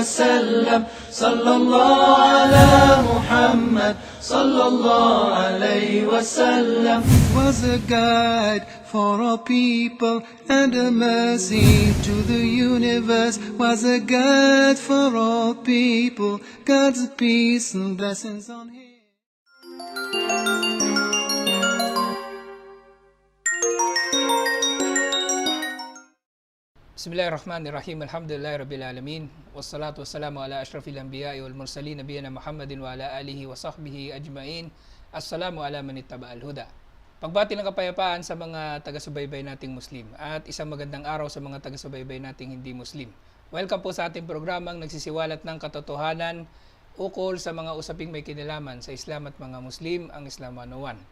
وسلم صلى الله على محمد صلى الله عليه وسلم. Was a guide for all people and a mercy to the universe. Was a guide for all people, God's peace and blessings on him. Bismillahirrahmanirrahim. Alhamdulillahirabbil alamin. Wassalatu wassalamu ala asyrafil anbiya'i wal mursalin nabiyina Muhammadin wa ala alihi wa sahbihi ajmain. Assalamu ala man ittaba'al huda. Pagbati ng kapayapaan sa mga taga-subaybay nating Muslim at isang magandang araw sa mga taga-subaybay nating hindi Muslim. Welcome po sa ating programang nagsisiwalat ng katotohanan ukol sa mga usaping may kinalaman sa Islam at mga Muslim, ang Islam 101.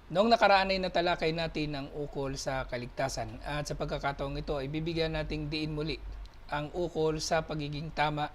Noong nakaraan ay natalakay natin ang ukol sa kaligtasan at sa pagkakataong ito ay bibigyan nating diin muli ang ukol sa pagiging tama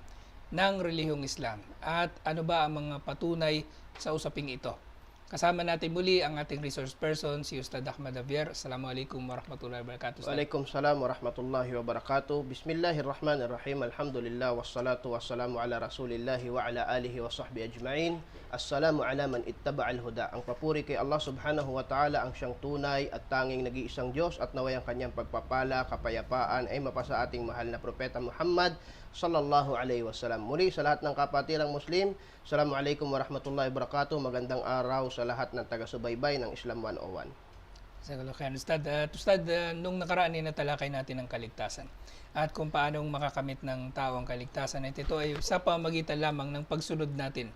ng relihiyong Islam at ano ba ang mga patunay sa usaping ito. Kasama natin muli ang ating resource person, si Ustad Ahmad Javier. Assalamualaikum warahmatullahi wabarakatuh. Waalaikumsalam warahmatullahi wabarakatuh. Bismillahirrahmanirrahim. Alhamdulillah wassalatu wassalamu ala rasulillahi wa ala alihi wa sahbihi ajma'in. Assalamu ala man ittaba'al huda. Ang papuri kay Allah subhanahu wa ta'ala, ang siyang tunay at tanging nag-iisang Diyos, at naway ang kanyang pagpapala, kapayapaan ay mapasa ating mahal na propeta Muhammad sallallahu alaihi wasallam. Muli sa lahat ng kapatirang Muslim, Assalamualaikum warahmatullahi wabarakatuh. Magandang araw sa lahat ng taga-subaybay ng Islam 101. Ustad, nung nakaraan ay natalakay natin ang kaligtasan at kung paano makakamit ng tao ang kaligtasan. At ito ay sa pamagitan lamang ng pagsunod natin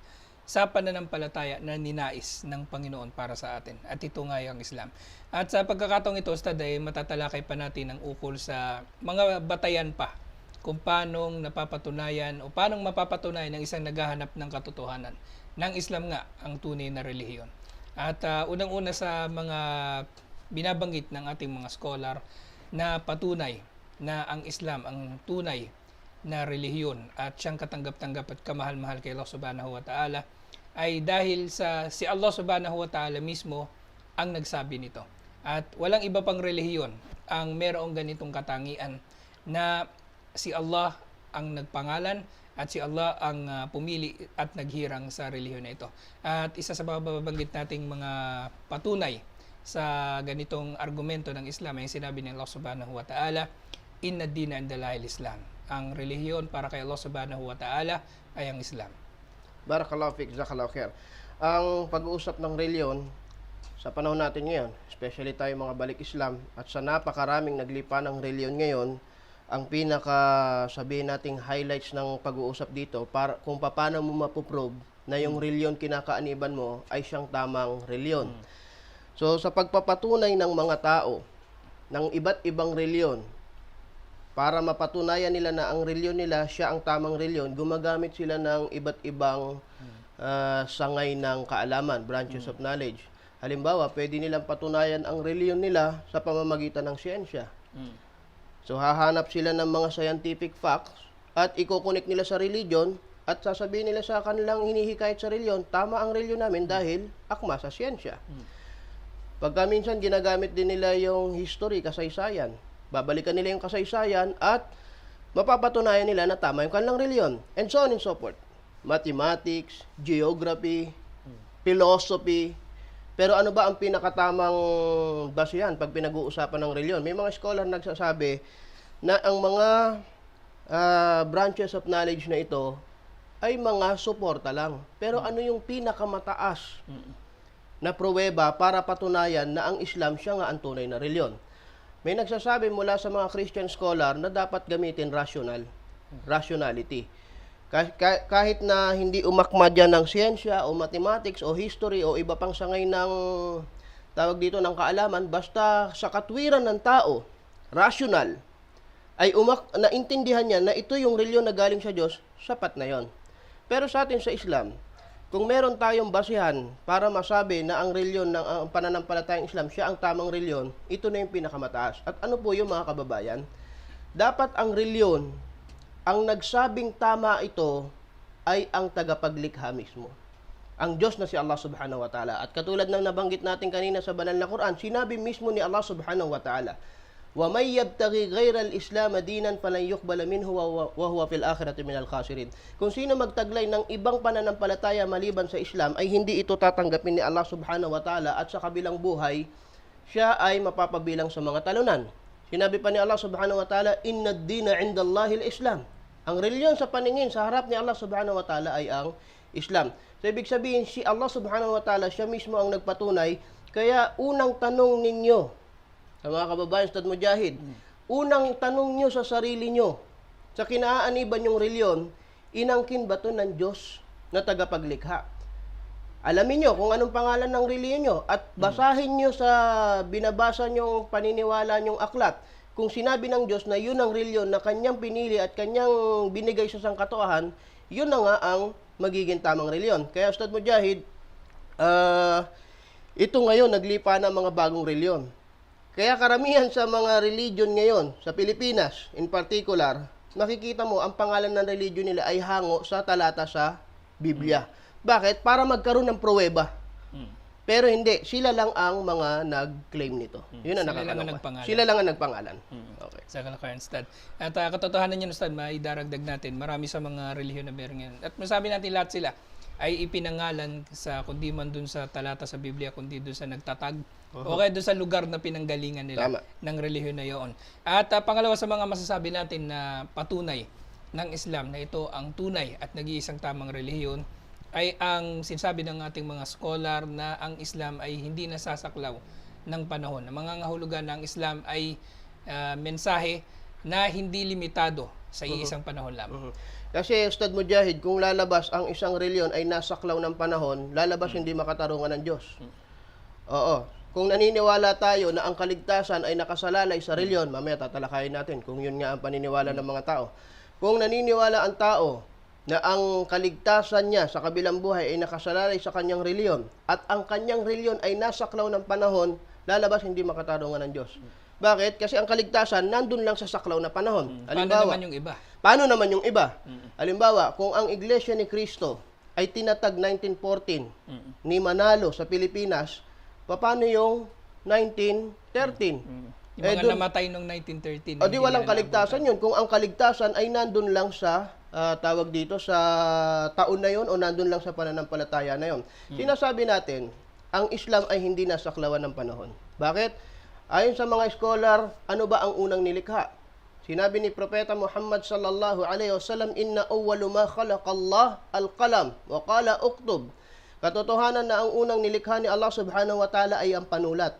sa pananampalataya na ninais ng Panginoon para sa atin. At ito nga ang Islam. At sa pagkakataong ito, Ustad, ay matatalakay pa natin ang ukol sa mga batayan pa kung paano napapatunayan o paano mapapatunayan ng isang naghahanap ng katotohanan ng Islam nga ang tunay na relihiyon. At unang-una sa mga binabanggit ng ating mga scholar na patunay na ang Islam ang tunay na relihiyon at siyang katanggap-tanggap at kamahal-mahal kay Allah subhanahu wa ta'ala ay dahil sa si Allah subhanahu wa ta'ala mismo ang nagsabi nito. At walang iba pang relihiyon ang merong ganitong katangian na si Allah ang nagpangalan at si Allah ang pumili at naghirang sa relihiyon na ito. At isa sa babanggit nating mga patunay sa ganitong argumento ng Islam ay sinabi ng Allah subhanahu wa ta'ala, Inna dina indallahil Islam. Ang relihiyon para kay Allah subhanahu wa ta'ala ay ang Islam. Barakallahu fiik, jazakallahu khair. Ang pag-uusap ng reliyon sa panahon natin ngayon, especially tayo mga balik Islam, at sa napakaraming naglipa ng reliyon ngayon, ang pinaka sabihin nating highlights ng pag-uusap dito para kung paano mo mapoprove na yung reliyon kinakaaniban mo ay siyang tamang reliyon. So sa pagpapatunay ng mga tao ng iba't ibang reliyon, para mapatunayan nila na ang reliyon nila siya ang tamang reliyon, gumagamit sila ng iba't ibang sangay ng kaalaman, branches of knowledge. Halimbawa, pwede nilang patunayan ang reliyon nila sa pamamagitan ng siyensya. So hahanap sila ng mga scientific facts at iko-connect nila sa religion at sasabihin nila sa kanilang hinihikayat sa reliyon, tama ang reliyon namin dahil akma sa siyensya. Pagka minsan ginagamit din nila yung history, kasaysayan. Babalikan nila yung kasaysayan at mapapatunayan nila na tama yung kanilang reliyon. And so on and so forth. Mathematics, geography, philosophy. Pero ano ba ang pinakatamang basihan pag pinag-uusapan ng reliyon? May mga scholar nagsasabi na ang mga branches of knowledge na ito ay mga suporta lang. Pero ano yung pinakamataas na pruweba para patunayan na ang Islam siya nga ang tunay na reliyon? May nagsasabi mula sa mga Christian scholar na dapat gamitin rationality. Kahit na hindi umakma dyan ng siyensya o mathematics o history o iba pang sangay ng tawag dito ng kaalaman, basta sa katwiran ng tao, rational, ay naintindihan niya na ito yung reliyon na galing sa Diyos, sapat na yon. Pero sa atin sa Islam, kung meron tayong basihan para masabi na ang reliyon ng pananampalatayang Islam, siya ang tamang reliyon, ito na yung pinakamataas. At ano po yung mga kababayan? Dapat ang reliyon, ang nagsabing tama ito, ay ang tagapaglikha mismo. Ang Diyos na si Allah subhanahu wa ta'ala. At katulad ng nabanggit natin kanina sa banal na Quran, sinabi mismo ni Allah subhanahu wa ta'ala, wa may yabtaghi ghayra al-islam dinan falan yuqbala minhu wa huwa fil akhirati minal khasirin. Kung sino magtaglay ng ibang pananampalataya maliban sa Islam ay hindi ito tatanggapin ni Allah subhanahu wa ta'ala, at sa kabilang buhay siya ay mapapabilang sa mga talunan. Sinabi pa ni Allah subhanahu wa ta'ala, inna ad-dina 'indallahi al-islam. Ang reliyon sa paningin sa harap ni Allah subhanahu wa ta'ala ay ang Islam. So ibig sabihin, si Allah subhanahu wa ta'ala siya mismo ang nagpatunay. Kaya unang tanong ninyo sa mga kababayan Ustad Mujahid, unang tanong nyo sa sarili nyo, sa kinaaniban yung reliyon, inangkin ba to ng Diyos na tagapaglikha? Alamin nyo kung anong pangalan ng reliyon nyo at basahin nyo sa binabasa nyong paniniwala nyong aklat. Kung sinabi ng Diyos na yun ang reliyon na kanyang pinili at kanyang binigay sa sangkatuahan, yun na nga ang magiging tamang reliyon. Kaya Ustad Mujahid, ito ngayon naglipa ng mga bagong reliyon. Kaya karamihan sa mga religion ngayon sa Pilipinas in particular, nakikita mo ang pangalan ng religion nila ay hango sa talata sa Biblia. Bakit? Para magkaroon ng pruweba. Pero hindi, sila lang ang mga nag-claim nito. Yun ang nakakaloka. Sila lang ang nagpangalan. Okay. Sa kalakayan, Ustad. At katotohanan niyan, Ustad, maidaragdag natin, marami sa mga relihiyon na meron yan. At masabi natin lahat sila ay ipinangalan sa, kundi man dun sa talata sa Biblia, kundi dun sa nagtatag, o kaya dun sa lugar na pinanggalingan nila ng relihiyon na yun. At pangalawa sa mga masasabi natin na patunay ng Islam na ito ang tunay at nag-iisang tamang relihiyon, ay ang sinasabi ng ating mga scholar na ang Islam ay hindi nasasaklaw ng panahon. Ang mga ngahulugan ng Islam ay mensahe na hindi limitado sa iisang panahon lamang. Kasi Ustad Mujahid, kung lalabas ang isang reliyon ay nasaklaw ng panahon, lalabas hindi makatarungan ng Diyos. Oo. Kung naniniwala tayo na ang kaligtasan ay nakasalalay sa reliyon, mamaya tatalakayin natin kung yun nga ang paniniwala ng mga tao. Kung naniniwala ang tao na ang kaligtasan niya sa kabilang buhay ay nakasalalay sa kanyang reliyon at ang kanyang reliyon ay nasaklaw ng panahon, lalabas hindi makatarungan ng Diyos. Bakit? Kasi ang kaligtasan nandun lang sa saklaw na panahon. Paano naman yung iba? Paano naman yung iba? Halimbawa, kung ang Iglesia ni Cristo ay tinatag 1914 ni Manalo sa Pilipinas, paano yung 1913? Yung mga namatay noong 1913. O di walang kaligtasan yun. Kung ang kaligtasan ay nandun lang sa tawag dito sa taon na yun o nandun lang sa pananampalataya na yun. Sinasabi natin, ang Islam ay hindi nasaklawan ng panahon. Bakit? Ayon sa mga scholar, ano ba ang unang nilikha? Sinabi ni Propeta Muhammad sallallahu alaihi wasallam, inna awwalu ma khalaqallah al-qalam wa qala uktub. Katotohanan na ang unang nilikha ni Allah subhanahu wa ta'ala ay ang panulat.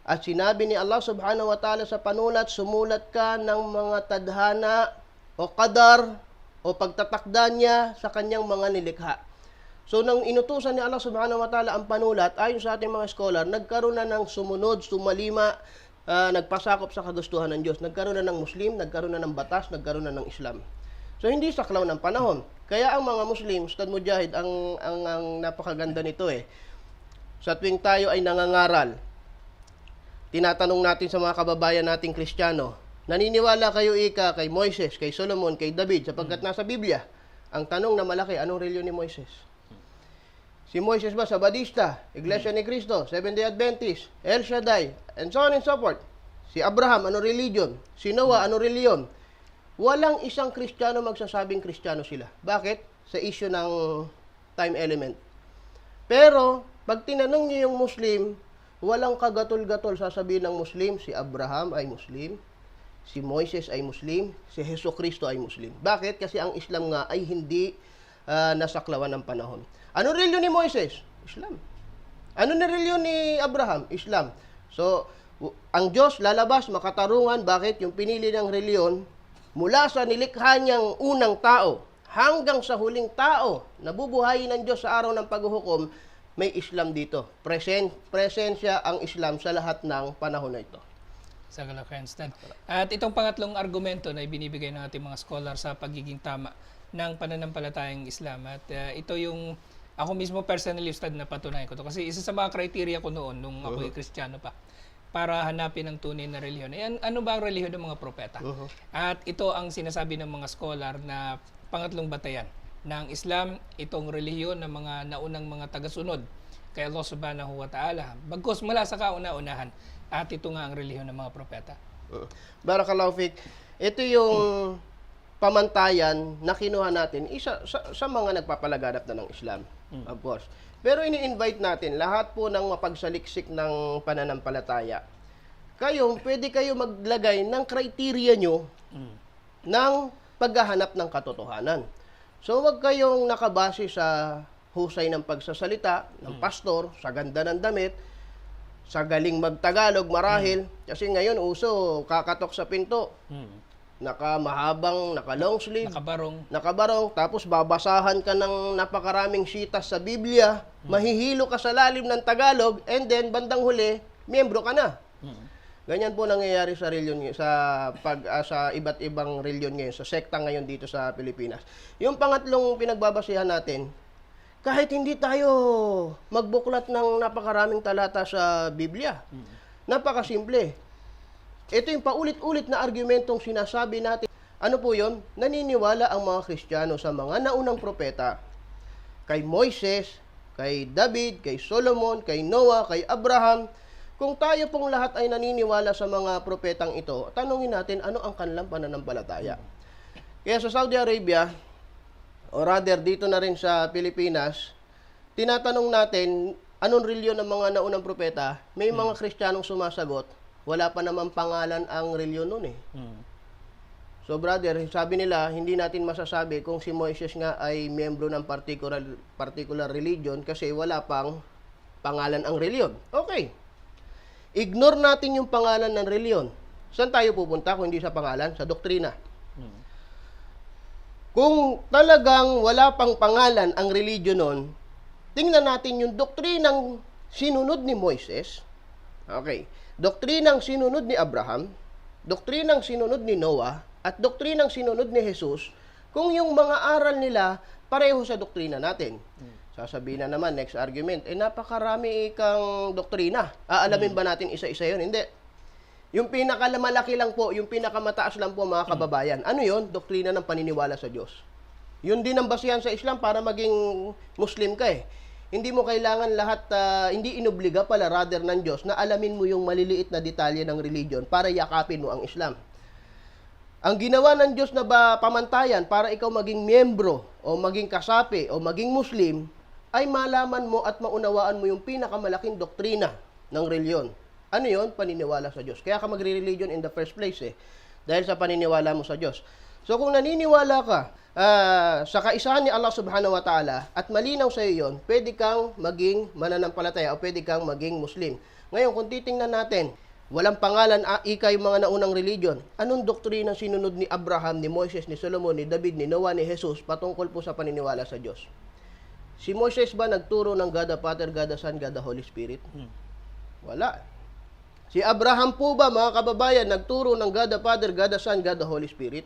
At sinabi ni Allah subhanahu wa ta'ala sa panulat, sumulat ka ng mga tadhana o qadar o pagtatakda niya sa kanyang mga nilikha. So, nang inutusan ni Allah subhanahu wa ta'ala ang panulat, ayon sa ating mga scholar, nagkaroon na ng sumunod, sumalima, nagpasakop sa kagustuhan ng Diyos. Nagkaroon na ng Muslim, nagkaroon na ng batas, nagkaroon na ng Islam. So, hindi saklaw ng panahon. Kaya ang mga Muslim, Ustad Mujahid, ang napakaganda nito Sa tuwing tayo ay nangangaral, tinatanong natin sa mga kababayan nating Kristiyano, naniniwala kayo kay Moises, kay Solomon, kay David, sapagkat nasa Biblia. Ang tanong na malaki, anong reliyon ni Moises? Si Moises ba Sabadista, Iglesia ni Cristo, Seventh-day Adventist, El Shaddai, and so on and so forth. Si Abraham, ano religion? Si Noah, ano reliyon? Walang isang Kristiyano magsasabing Kristiyano sila. Bakit? Sa issue ng time element. Pero, pag tinanong niyo yung Muslim, walang kagatol-gatol sasabihin ng Muslim, si Abraham ay Muslim, si Moises ay Muslim, si Hesus Kristo ay Muslim. Bakit? Kasi ang Islam nga ay hindi nasaklawan ng panahon. Ano reliyon ni Moises? Islam. Ano na reliyon ni Abraham? Islam. So, ang Diyos lalabas, makatarungan. Bakit? Yung pinili ng reliyon, mula sa nilikha niyang unang tao, hanggang sa huling tao, nabubuhayin ng Diyos sa araw ng paghuhukom, may Islam dito. Presensya ang Islam sa lahat ng panahon na ito. Sa kalakayan, Stan. At itong pangatlong argumento na ibinibigay ng ating mga scholar sa pagiging tama ng pananampalatayang Islam. At ito yung ako mismo personally, Ustad, na patunayan ko to. Kasi isa sa mga criteria ko noon, nung ako'y Kristiyano pa, para hanapin ang tunay na relihiyon. Ano ba ang relihiyon ng mga propeta? At ito ang sinasabi ng mga scholar na pangatlong batayan ng Islam, itong relihiyon ng mga naunang mga tagasunod kay Allah subhanahu wa ta'ala. Bagkus mula sa kauna-unahan. At ito nga ang relihiyon ng mga propeta. Barakallahu fik. Ito yung pamantayan na kinuha natin isa sa mga nagpapalaganap na ng Islam, of course. Pero ini-invite natin lahat po ng mapagsaliksik ng pananampalataya. Pwede kayo maglagay ng criteria nyo ng paghahanap ng katotohanan. So, wag kayong nakabase sa husay ng pagsasalita ng pastor, sa ganda ng damit, sa galing magtagalog marahil. Kasi ngayon, uso, kakatok sa pinto. Naka-long sleeve, nakabarong, tapos babasahan ka ng napakaraming sitas sa Biblia, mahihilo ka sa lalim ng Tagalog, and then, bandang huli, miyembro ka na. Ganyan po nangyayari sa reliyon sa iba't ibang reliyon ngayon, sa sekta ngayon dito sa Pilipinas. Yung pangatlong pinagbabasihan natin, kahit hindi tayo magbuklat ng napakaraming talata sa Biblia, napakasimple. Ito yung paulit-ulit na argumentong sinasabi natin. Ano po yun? Naniniwala ang mga Kristiyano sa mga naunang propeta. Kay Moises, kay David, kay Solomon, kay Noah, kay Abraham. Kung tayo pong lahat ay naniniwala sa mga propetang ito, tanungin natin ano ang kanilang pananampalataya. Kaya sa Saudi Arabia, o rather dito na rin sa Pilipinas, tinatanong natin anong reliyon ng mga naunang propeta. May mga Kristiyanong sumasagot, wala pa naman pangalan ang reliyon nun eh. So brother, sabi nila, hindi natin masasabi kung si Moises nga ay miyembro ng particular religion kasi wala pang pangalan ang reliyon. Okay. Ignore natin yung pangalan ng reliyon. Saan tayo pupunta kung hindi sa pangalan? Sa doktrina. Kung talagang wala pang pangalan ang religion nun, tingnan natin yung doktrinang sinunod ni Moises. Okay. Doktrinang sinunod ni Abraham, doktrinang sinunod ni Noah, at doktrinang sinunod ni Jesus, kung yung mga aral nila pareho sa doktrina natin. Sasabihin na naman, next argument, napakarami kang doktrina. Aalamin ba natin isa-isa yun? Hindi. Yung pinakamalaki lang po, yung pinakamataas lang po mga kababayan. Ano yun? Doktrina ng paniniwala sa Diyos. Yun din ang basihan sa Islam para maging Muslim ka eh. Hindi mo kailangan lahat, hindi inobliga pala rather ng Diyos na alamin mo yung maliliit na detalye ng religion para yakapin mo ang Islam. Ang ginawa ng Diyos na pamantayan para ikaw maging miyembro o maging kasapi o maging Muslim ay malaman mo at maunawaan mo yung pinakamalaking doktrina ng reliyon. Ano yon? Paniniwala sa Diyos. Kaya ka magre-religion in the first place eh. Dahil sa paniniwala mo sa Diyos. So kung naniniwala ka sa kaisahan ni Allah subhanahu wa ta'ala at malinaw sa iyo yon, pwede kang maging mananampalataya o pwede kang maging Muslim. Ngayon, kung titingnan natin, walang pangalan, ika yung mga naunang religion. Anong doktrina sinunod ni Abraham, ni Moises, ni Solomon, ni David, ni Noah, ni Jesus patungkol po sa paniniwala sa Diyos? Si Moises ba nagturo ng God the Father, God the Son, God the Holy Spirit? Wala. Si Abraham po ba, mga kababayan, nagturo ng God the Father, God the Son, God the Holy Spirit?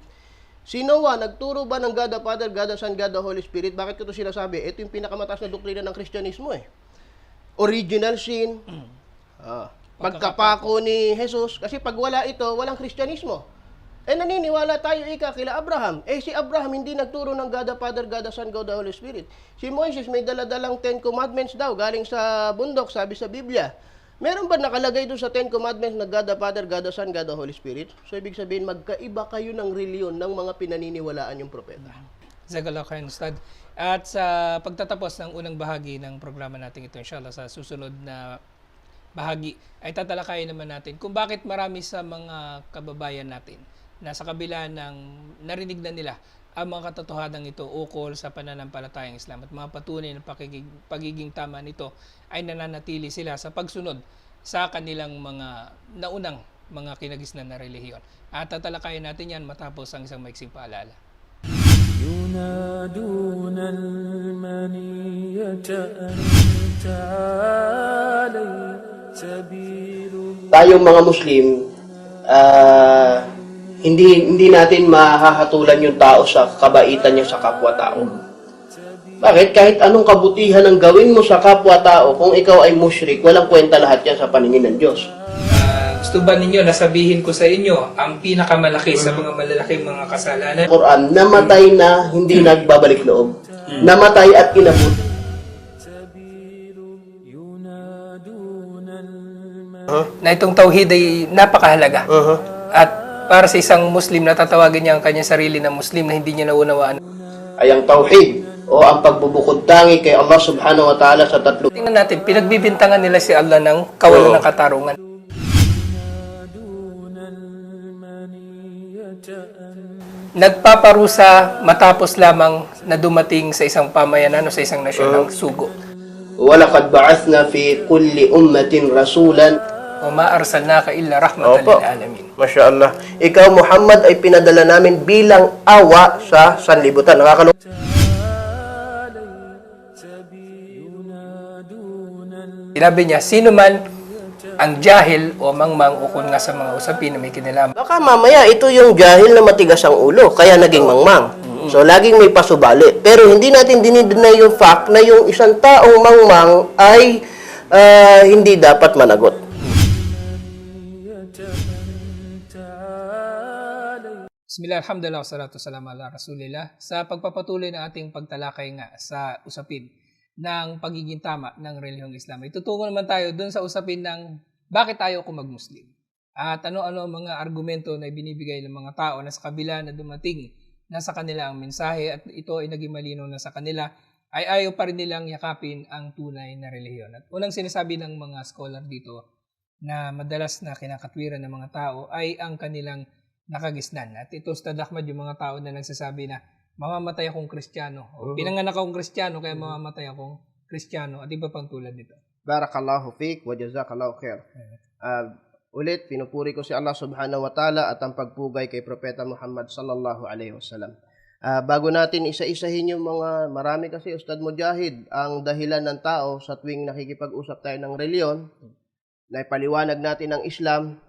Si Noah, nagturo ba ng God the Father, God the Son, God the Holy Spirit? Bakit ko ito sinasabi? Ito yung pinakamataas na doktrina ng Kristyanismo eh. Original sin, pagkapako ni Jesus, kasi pag wala ito, walang Kristyanismo. Naniniwala tayo kila Abraham. Si Abraham hindi nagturo ng God the Father, God the Son, God the Holy Spirit. Si Moises may daladalang 10 commandments daw, galing sa bundok, sabi sa Biblia. Meron ba nakalagay doon sa 10 commandments na God the Father, God the Son, God the Holy Spirit? So, ibig sabihin, magkaiba kayo ng reliyon ng mga pinaniniwalaan yung propeta. Jazakallah khairan, Ustad. At sa pagtatapos ng unang bahagi ng programa natin ito, inshallah, sa susunod na bahagi, ay tatalakayin naman natin kung bakit marami sa mga kababayan natin na sa kabila ng narinig na nila ang mga katotohanan ito ukol sa pananampalatayang Islam at mga patunay ng pagiging tama nito ay nananatili sila sa pagsunod sa kanilang mga naunang mga kinagisnan na relihiyon. At tatalakayin natin yan matapos ang isang maiksing paalala. ينادون المنية أنت علي سبيل. Tayong mga Muslim, hindi natin mahahatulan yung tao sa kabaitan niya sa kapwa-tao. Bakit? Kahit anong kabutihan ang gawin mo sa kapwa-tao, kung ikaw ay musyrik, walang kwenta lahat yan sa paningin ng Diyos. Gusto ba ninyo na sabihin ko sa inyo ang pinakamalaki sa mga malalaking mga kasalanan? Quran, namatay na hindi nagbabalik loob. Namatay at kinabut. Na itong tauhid ay napakahalaga. At para sa isang Muslim, natatawagin niya ang kanyang sarili na Muslim na hindi niya naunawaan. Ay ang tauhid o ang pagbubukod tangi kay Allah subhanahu wa ta'ala sa tatlo. Tingnan natin, pinagbibintangan nila si Allah ng kawalan ng katarungan. Nagpaparusa matapos lamang na dumating sa isang pamayanan o sa isang nasyon ng sugo. Walaqad ba'athna fi kulli ummatin rasulan. Wa ma arsalnaka illa rahmatan lil alamin. Masya Allah. Ikaw, Muhammad, ay pinadala namin bilang awa sa sanlibutan. Sinabi niya, sino man ang jahil o mangmang ukol nga sa mga usapin na may kinalaman. Baka mamaya ito yung jahil na matigas ang ulo, kaya naging mangmang. So, laging may pasubali. Pero hindi natin dinideny yung fact na yung isang taong mangmang ay hindi dapat managot. Bismillah, alhamdulillah, wassalatu wassalamu ala rasulillah. Sa pagpapatuloy ng ating pagtalakay nga sa usapin ng pagiging tama ng relihiyong Islam, itutungo naman tayo dun sa usapin ng bakit tayo kung mag-Muslim. At ano-ano ang mga argumento na ibinibigay ng mga tao na sa kabila na dumating na sa kanila ang mensahe at ito ay naging malinaw na sa kanila, ay ayaw pa rin nilang yakapin ang tunay na relihiyon. At unang sinasabi ng mga scholar dito na madalas na kinakatwiran ng mga tao ay ang kanilang nakagisnan. At ito, Ustad Ahmad, yung mga tao na nagsasabi na mamamatay akong Kristiyano. O pinanganak akong Kristiyano, kaya mamamatay akong Kristiyano at iba pang tulad nito. Barakallahu fiqh wa jazakallahu khair. Ulit, pinupuri ko si Allah subhanahu wa ta'ala at ang pagpugay kay Propeta Muhammad sallallahu alaihi wasallam. Bago natin isa-isahin yung mga, marami kasi, Ustad Mujahid, ang dahilan ng tao sa tuwing nakikipag-usap tayo ng reliyon, na ipaliwanag natin ang Islam.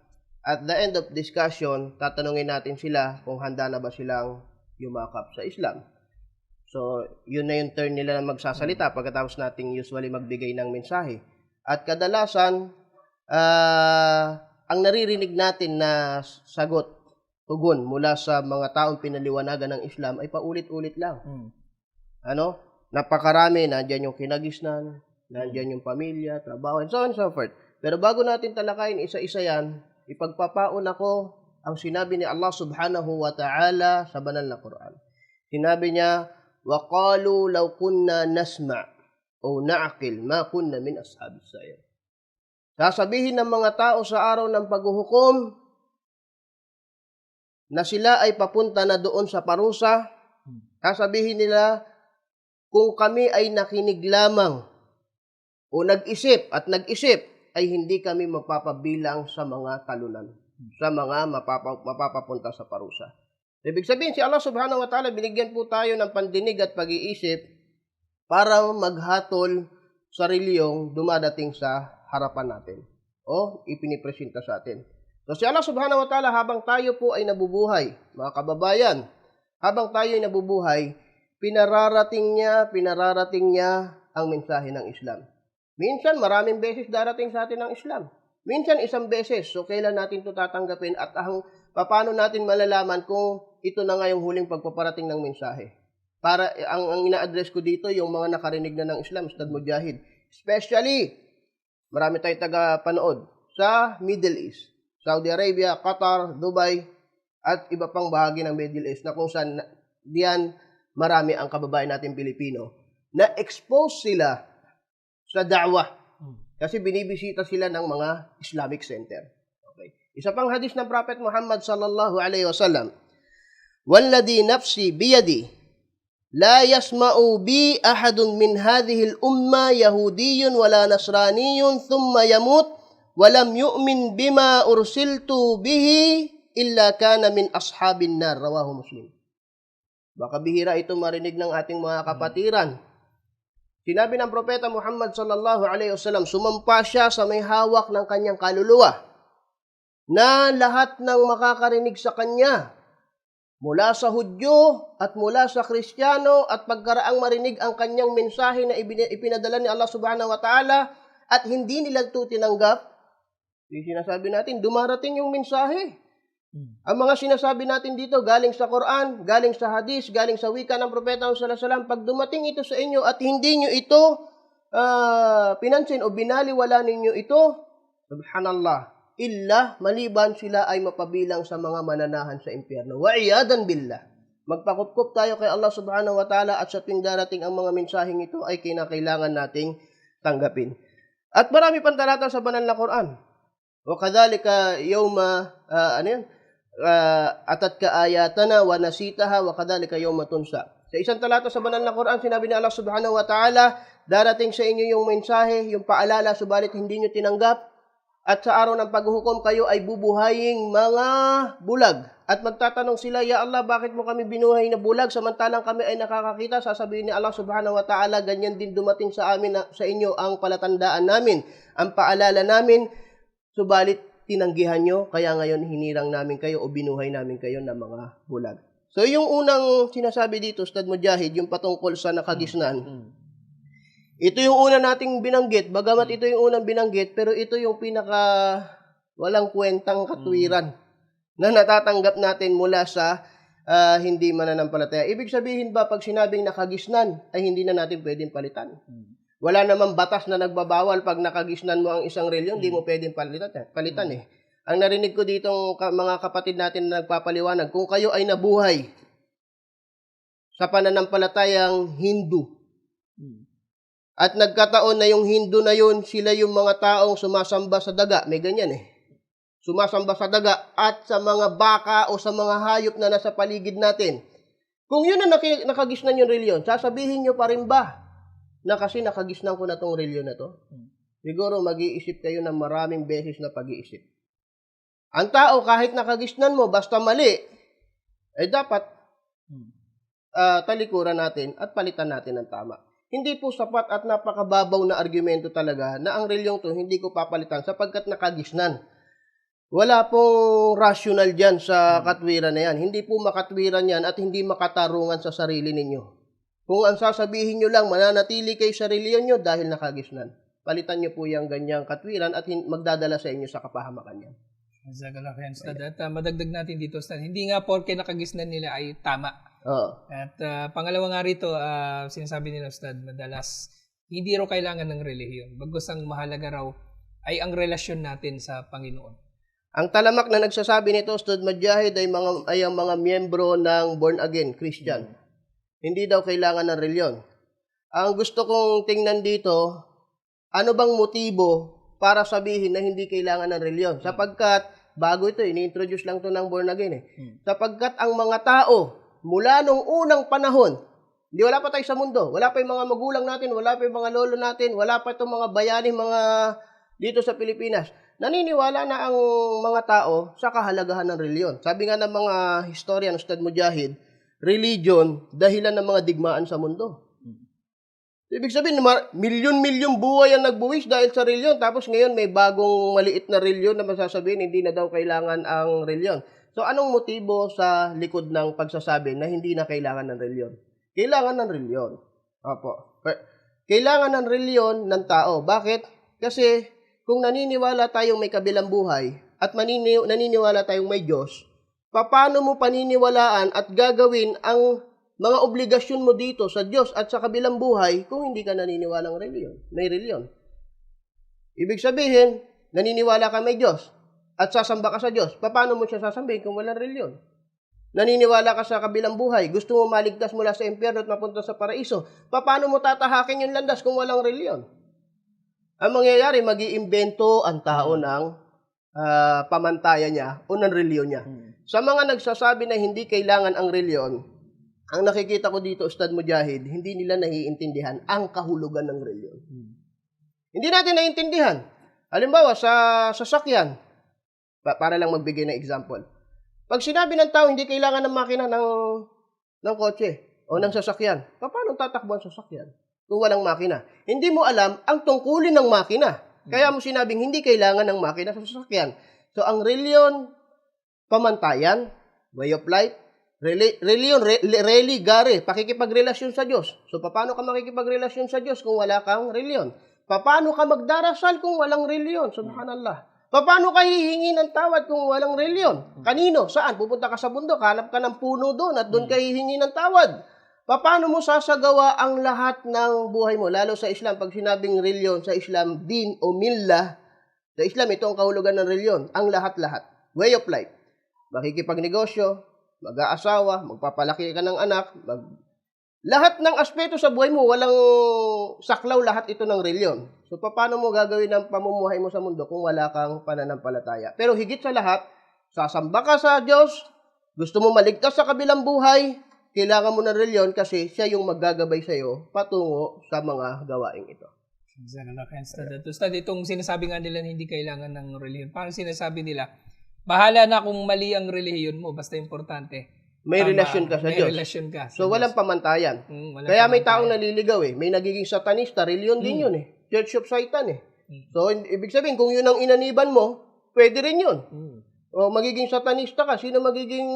At the end of discussion, tatanungin natin sila kung handa na ba silang yumakap sa Islam. So, yun na yung turn nila na magsasalita pagkatapos nating usually magbigay ng mensahe. At kadalasan, ang naririnig natin na sagot, tugon mula sa mga taong pinaliwanagan ng Islam ay paulit-ulit lang. Ano? Napakarami, nandyan yung kinagisnan, nandyan yung pamilya, trabaho, and so on and so forth. Pero bago natin talakayin isa-isa yan, ipagpapaon ako ang sinabi ni Allah subhanahu wa ta'ala sa banal na Quran. Sinabi niya, وَقَالُوا لَوْ كُنَّا نَسْمَعْ أَوْ نَعْقِلْ مَا كُنَّا مِنْ أَصْحَابِ السَّعِيرِ. Sasabihin ng mga tao sa araw ng paghuhukom na sila ay papunta na doon sa parusa. Sasabihin nila, kung kami ay nakinig lamang o nag-isip ay hindi kami mapapabilang sa mga talunan, sa mga mapapapunta sa parusa. Ibig sabihin, si Allah subhanahu wa ta'ala, binigyan po tayo ng pandinig at pag-iisip para maghatol sa reliyong dumadating sa harapan natin o ipinipresenta sa atin. So si Allah subhanahu wa ta'ala, habang tayo po ay nabubuhay, mga kababayan, habang tayo ay nabubuhay, pinararating niya ang mensahe ng Islam. Minsan, maraming beses darating sa atin ang Islam. Minsan, isang beses. So, kailan natin ito tatanggapin at paano natin malalaman kung ito na nga yung huling pagpaparating ng mensahe. Para, ang ina-address ko dito, yung mga nakarinig na ng Islam, Ustad Mujahid. Especially, marami tayong taga-panood sa Middle East. Saudi Arabia, Qatar, Dubai, at iba pang bahagi ng Middle East na kung saan diyan marami ang kababayan natin Pilipino na expose sila sa da'wah. Kasi binibisita sila ng mga Islamic center. Okay. Isa pang hadis ng Prophet Muhammad sallallahu alaihi wasallam. Walladhi nafsi biyadi la yasma'u bi ahadun min hadhihi al-umma yahudiyyun wala nasraniyyun thumma yamut wa lam yu'min bima ursiltu bihi illa kana min ashabin nar. Rawahu Muslim. Baka bihira ito marinig ng ating mga kapatiran. Sinabi ng Propeta Muhammad sallallahu alaihi wasallam, sumampa siya sa may hawak ng kanyang kaluluwa na lahat ng makakarinig sa kanya mula sa Hudyo at mula sa Kristiyano at pagkaraang marinig ang kanyang mensahe na ipinadala ni Allah subhanahu wa ta'ala at hindi nila ito tinanggap, sinasabi natin, dumarating yung mensahe. Ang mga sinasabi natin dito, galing sa Quran, galing sa hadis, galing sa wika ng Propeta sallallahu alaihi wasallam, pag dumating ito sa inyo at hindi nyo ito pinansin o binaliwala ninyo ito, subhanallah, illa maliban sila ay mapabilang sa mga mananahan sa impyerno. Wa iyadan billah. Magpakupkup tayo kay Allah subhanahu wa ta'ala at sa tuwing darating ang mga mensaheng ito ay kinakailangan nating tanggapin. At marami pang talata sa banal na Quran. Wa kadhalika yawma atatka ayatana wa nasitaha wa kadhalika yawma tunsa. Sa isang talata sa banal na Quran, sinabi ni Allah subhanahu wa ta'ala, darating sa inyo yung mensahe, yung paalala, subalit hindi nyo tinanggap. At sa araw ng paghuhukom, kayo ay bubuhaying mga bulag. At magtatanong sila, Ya Allah, bakit mo kami binuhay na bulag? Samantalang kami ay nakakakita, sasabihin ni Allah subhanahu wa ta'ala, ganyan din dumating sa amin, sa inyo ang palatandaan namin, ang paalala namin, subalit tinanggihan nyo, kaya ngayon hinirang namin kayo o binuhay namin kayo na mga bulag. So yung unang sinasabi dito, Ustad Mujahid, yung patungkol sa nakagisnan, ito yung una nating binanggit, bagamat ito yung unang binanggit, pero ito yung pinaka walang kwentang katwiran na natatanggap natin mula sa hindi mananampalataya. Ibig sabihin ba, pag sinabing nakagisnan, ay hindi na natin pwedeng palitan? Wala namang batas na nagbabawal pag nakagisnan mo ang isang reliyon, hindi mo pwedeng palitan eh. Ang narinig ko dito mga kapatid natin na nagpapaliwanag, kung kayo ay nabuhay sa pananampalatayang Hindu, at nagkataon na yung Hindu na yun, sila yung mga taong sumasamba sa daga, may ganyan eh. Sumasamba sa daga at sa mga baka o sa mga hayop na nasa paligid natin. Kung yun na nakagisnan yung reliyon, sasabihin nyo pa rin ba na kasi nakagisnan ko na tong reliyon na to? Siguro mag-iisip kayo ng maraming beses na pag-iisip. Ang tao, kahit nakagisnan mo, basta mali, ay dapat talikuran natin at palitan natin ng tama. Hindi po sapat at napakababaw na argumento talaga na ang reliyong to hindi ko papalitan sapagkat nakagisnan. Wala pong rational dyan sa katwiran na yan. Hindi po makatwiran yan at hindi makatarungan sa sarili ninyo. Kung ang sasabihin nyo lang, mananatili kayo sa reliyon nyo dahil nakagisnan. Palitan nyo po yung ganyang katwiran at magdadala sa inyo sa kapahamakan yan. At madagdag natin dito, Ustad, hindi nga porke nakagisnan nila ay tama. At pangalawa nga rito, sinasabi nila, Ustad, madalas hindi raw kailangan ng relihiyon. Bagkus ang mahalaga raw ay ang relasyon natin sa Panginoon. Ang talamak na nagsasabi nito, Ustad Mujahid, ay ang mga miyembro ng born again, Christian. Hindi daw kailangan ng reliyon. Ang gusto kong tingnan dito, ano bang motibo para sabihin na hindi kailangan ng reliyon? Sapagkat, bago ito, ini-introduce lang ito ng born again eh. Sapagkat ang mga tao, mula nung unang panahon, hindi wala pa tayo sa mundo, wala pa yung mga magulang natin, wala pa yung mga lolo natin, wala pa itong mga bayani, mga dito sa Pilipinas, naniniwala na ang mga tao sa kahalagahan ng reliyon. Sabi nga ng mga historian, Ustad Mujahid, religion, dahilan ng mga digmaan sa mundo. Ibig sabihin, milyon-milyon buhay ang nagbuwis dahil sa reliyon, tapos ngayon may bagong maliit na reliyon na masasabihin, hindi na daw kailangan ang reliyon. So, anong motibo sa likod ng pagsasabi na hindi na kailangan ng reliyon? Kailangan ng reliyon. Opo. Kailangan ng reliyon ng tao. Bakit? Kasi, kung naniniwala tayong may kabilang buhay at naniniwala tayong may Diyos, paano mo paniniwalaan at gagawin ang mga obligasyon mo dito sa Diyos at sa kabilang buhay kung hindi ka naniniwalang reliyon? May reliyon. Ibig sabihin, naniniwala ka may Diyos at sasamba ka sa Diyos. Paano mo siya sasambihin kung walang reliyon? Naniniwala ka sa kabilang buhay, gusto mo maligtas mula sa impyerno at mapunta sa paraiso. Paano mo tatahakin yung landas kung walang reliyon? Ang mangyayari, mag-iimbento ang tao ng pamantayan niya o ng reliyon niya. Sa mga nagsasabi na hindi kailangan ang reliyon, ang nakikita ko dito, Ustad Mujahid, hindi nila naiintindihan ang kahulugan ng reliyon. Hindi natin naiintindihan. Halimbawa, sa sasakyan, para lang magbigay ng example. Pag sinabi ng tao, hindi kailangan ng makina ng kotse o ng sasakyan, paano tatakbo ang sasakyan kung walang makina? Hindi mo alam ang tungkulin ng makina. Kaya mo sinabing hindi kailangan ng makina sa sasakyan. So, ang reliyon, pamantayan, way of life, reliyon, religare, pakikipagrelasyon sa Diyos. So, paano ka makikipagrelasyon sa Diyos kung wala kang reliyon? Paano ka magdarasal kung walang reliyon? Subhanallah. Paano ka hihingi ng tawad kung walang reliyon? Kanino? Saan? Pupunta ka sa bundok, hanap ka ng puno doon at doon ka hihingi ng tawad. Paano mo sasagawa ang lahat ng buhay mo? Lalo sa Islam, pag sinabing reliyon sa Islam, din o millah, Sa Islam, ito ang kahulugan ng reliyon. Ang lahat-lahat. Way of life. Makikipagnegosyo, mag-aasawa, magpapalaki ka ng anak, lahat ng aspeto sa buhay mo, walang saklaw lahat ito ng reliyon. So, paano mo gagawin ang pamumuhay mo sa mundo kung wala kang pananampalataya? Pero higit sa lahat, sasamba ka sa Diyos, gusto mo maligtas sa kabilang buhay, kailangan mo ng reliyon kasi siya yung maggagabay sa iyo patungo sa mga gawaing ito. Ustad, itong sinasabi nga nila na hindi kailangan ng relihiyon. Parang sinasabi nila, bahala na kung mali ang relihiyon mo, basta importante. May relasyon ka sa may Diyos. relasyon ka sa So, walang Diyos. pamantayan. Walang Kaya may pamantayan. taong naliligaw eh. May nagiging satanista, reliyon din yun eh. Church of Satan eh. So, ibig sabihin, kung yun ang inaniban mo, pwede rin yun. O magiging satanista ka, sino magiging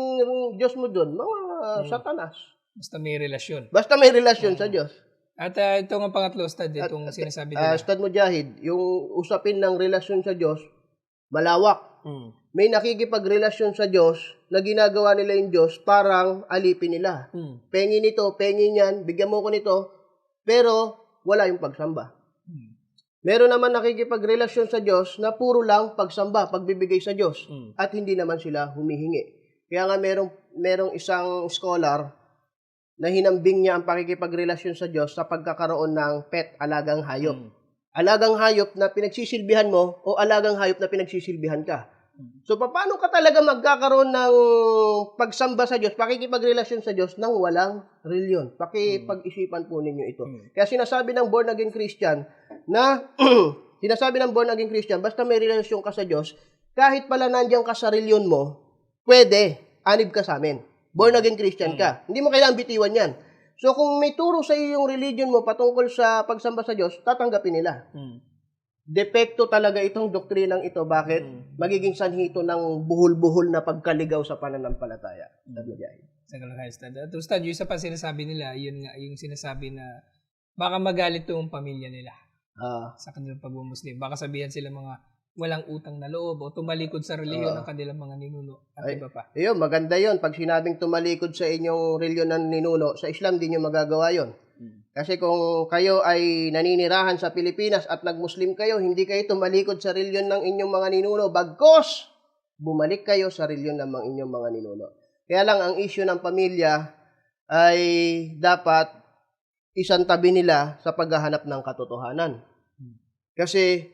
Diyos mo doon? Mga satanas. Basta may relasyon. Basta may relasyon sa Diyos. At ito nga pangatlo, Ustad, itong sinasabi nila. Ustad Mujahid, yung usapin ng relasyon sa Diyos, malawak. May nakikipagrelasyon sa Diyos na ginagawa nila yung Diyos parang alipin nila. Pengi nito, pengi niyan, bigyan mo ko nito, pero wala yung pagsamba. Meron naman nakikipagrelasyon sa Diyos na puro lang pagsamba, pagbibigay sa Diyos, at hindi naman sila humihingi. Kaya nga merong isang scholar na hinambing niya ang pakikipagrelasyon sa Diyos sa pagkakaroon ng pet, alagang hayop. Alagang hayop na pinagsisilbihan mo o alagang hayop na pinagsisilbihan ka. So, paano ka talaga magkakaroon ng pagsamba sa Diyos, pakikipagrelasyon sa Diyos nang walang reliyon? Pakipag-isipan po ninyo ito. Kaya sinasabi ng born-again Christian na, basta may relasyon ka sa Diyos, kahit pala nandiyan ka sa reliyon mo, pwede, anib ka sa amin. Born-again Christian ka. Hindi mo kailangang bitiwan yan. So, kung may turo sa iyo yung religion mo patungkol sa pagsamba sa Diyos, tatanggapin nila. Depekto talaga itong doktrinang ito. Bakit? Magiging sanhito ng buhol-buhol na pagkaligaw sa pananampalataya. Sa kalagayan, Ustad. At Ustad, yung isa pa sinasabi nila, yun nga, yung sinasabi na baka magalit yung pamilya nila sa kanilang pag-Muslim. Baka sabihan sila mga walang utang na loob o tumalikod sa reliyon ng kanilang mga ninuno at iba pa. Ayun, maganda yon. Pag sinabing tumalikod sa inyong reliyon ng ninuno, sa Islam din nyo magagawa yon. Kasi kung kayo ay naninirahan sa Pilipinas at nag-Muslim kayo, hindi kayo tumalikod sa reliyon ng inyong mga ninuno. Bagkos, bumalik kayo sa reliyon ng inyong mga ninuno. Kaya lang, ang issue ng pamilya ay dapat isang tabi nila sa paghahanap ng katotohanan. Kasi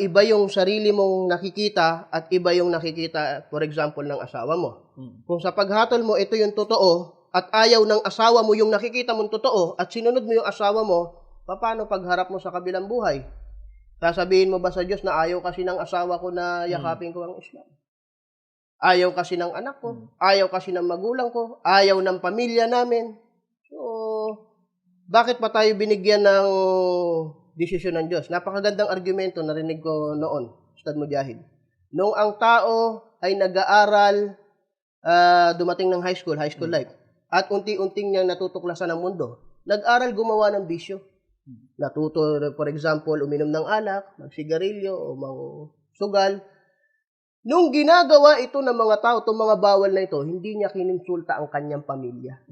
iba yung sarili mong nakikita at iba yung nakikita, for example, ng asawa mo. Kung sa paghatol mo, ito yung totoo, at ayaw ng asawa mo yung nakikita mong totoo, at sinunod mo yung asawa mo, paano pagharap mo sa kabilang buhay? Sasabihin mo ba sa Diyos na ayaw kasi ng asawa ko na yakapin ko ang Islam? Ayaw kasi ng anak ko, ayaw kasi ng magulang ko, ayaw ng pamilya namin. So, bakit pa tayo binigyan ng desisyon ng Diyos? Napakagandang argumento narinig ko noon, Ustad Mujahid. Noong ang tao ay nag-aaral, dumating ng high school life, at unti-unting niyang natutuklasan ng mundo, nag-aral gumawa ng bisyo. Natuto, for example, uminom ng alak, magsigarilyo, o sugal. Nung ginagawa ito ng mga tao, itong mga bawal na ito, hindi niya kininsulta ang kanyang pamilya.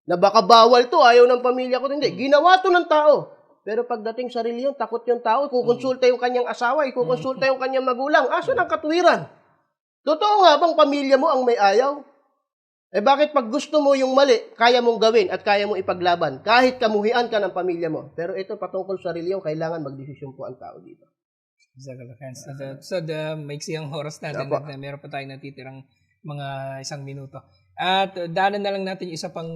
Na baka bawal to, ayaw ng pamilya ko, hindi. Ginawa to ng tao. Pero pagdating sa reliyon, takot yung tao, ikukonsulta yung kanyang asawa, ikukonsulta yung kanyang magulang. Asan ang katuwiran? Totoo nga bang pamilya mo ang may ayaw? Bakit pag gusto mo yung mali, kaya mong gawin at kaya mong ipaglaban, kahit kamuhian ka ng pamilya mo. Pero ito, patungkol sa reliyon, kailangan magdesisyon po ang tao dito. So, maiksi ang oras natin at meron pa tayong natitirang mga 1 minuto. At daanan na lang natin yung isa pang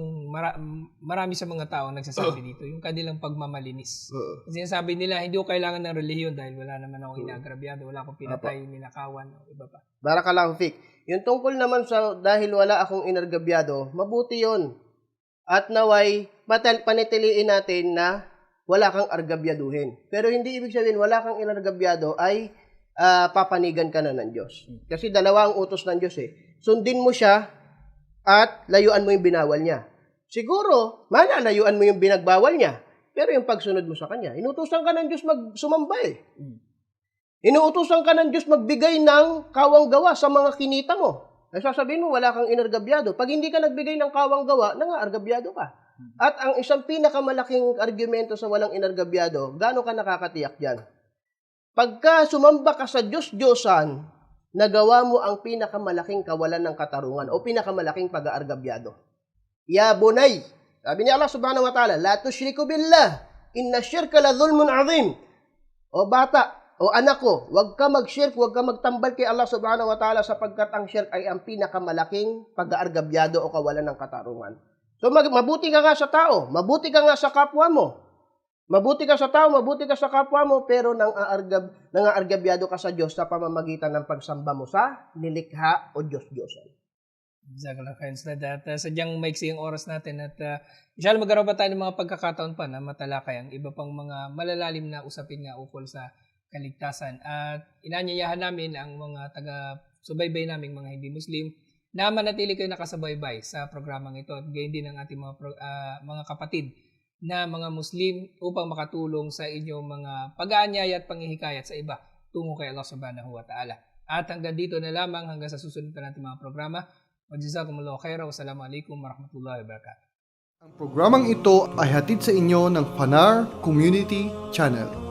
marami sa mga tao nagsasabi dito, yung kanilang pagmamalinis. Kasi sinasabi nila, hindi ko kailangan ng relihiyon dahil wala naman akong inagrabyado, wala akong pinatay, ninakawan, o iba pa. Barakallahu fik. Yung tungkol naman sa dahil wala akong inargabyado, mabuti yon. At naway, panitiliin natin na wala kang argabyaduhin. Pero hindi ibig sabihin wala kang inargabyado ay papanigan ka na ng Diyos. Kasi dalawa ang utos ng Diyos eh. Sundin mo siya at layuan mo yung binawal niya. Siguro, layuan mo yung binagbawal niya. Pero yung pagsunod mo sa kanya, inutusan ka ng Diyos sumamba eh. Inuutusan ka ng Diyos magbigay ng kawang gawa sa mga kinita mo. Sasabihin mo, wala kang inargabyado. Pag hindi ka nagbigay ng kawang gawa, argabyado ka. At ang isang pinakamalaking argumento sa walang inargabyado, gaano ka nakakatiyak dyan? pagka sumamba ka sa Diyos-Diyosan, nagawa mo ang pinakamalaking kawalan ng katarungan o pinakamalaking pag-aargabyado. Ya bunay, sabi ni Allah subhanahu wa ta'ala, la tushriku billah, inna syirka la dhulmun azim. O bata, o anak ko, huwag ka mag-shirk, huwag ka magtambal kay Allah subhanahu wa ta'ala sapagkat ang shirk ay ang pinakamalaking pag-aargabyado o kawalan ng katarungan. So mabuti ka nga sa tao, mabuti ka nga sa kapwa mo. Mabuti ka sa tao, mabuti ka sa kapwa mo, pero nangaargabyado ka sa Diyos sa pamamagitan ng pagsamba mo sa nilikha o Diyos-Diyosan. Jazakallah khair Ustad. At sadyang maiksi ang oras natin at inshallah magkaroon pa tayo ng mga pagkakataon pa na matalakay ang iba pang mga malalalim na usapin nga ukol sa kaligtasan. At inanyayahan namin ang mga taga-subaybay naming mga hindi Muslim na manatili kayo nakasabaybay sa programang ito at gayon din ang ating mga kapatid na mga Muslim upang makatulong sa inyong mga pag-aanyaya at panghihikayat sa iba tungo kay Allah subhanahu wa ta'ala. At hanggang dito na lamang, hanggang sa susunod pa natin mga programa. Wajazakumullahu khairan. Wassalamualaikum warahmatullahi wabarakatuh. Ang programang ito ay hatid sa inyo ng Fanar Community Channel.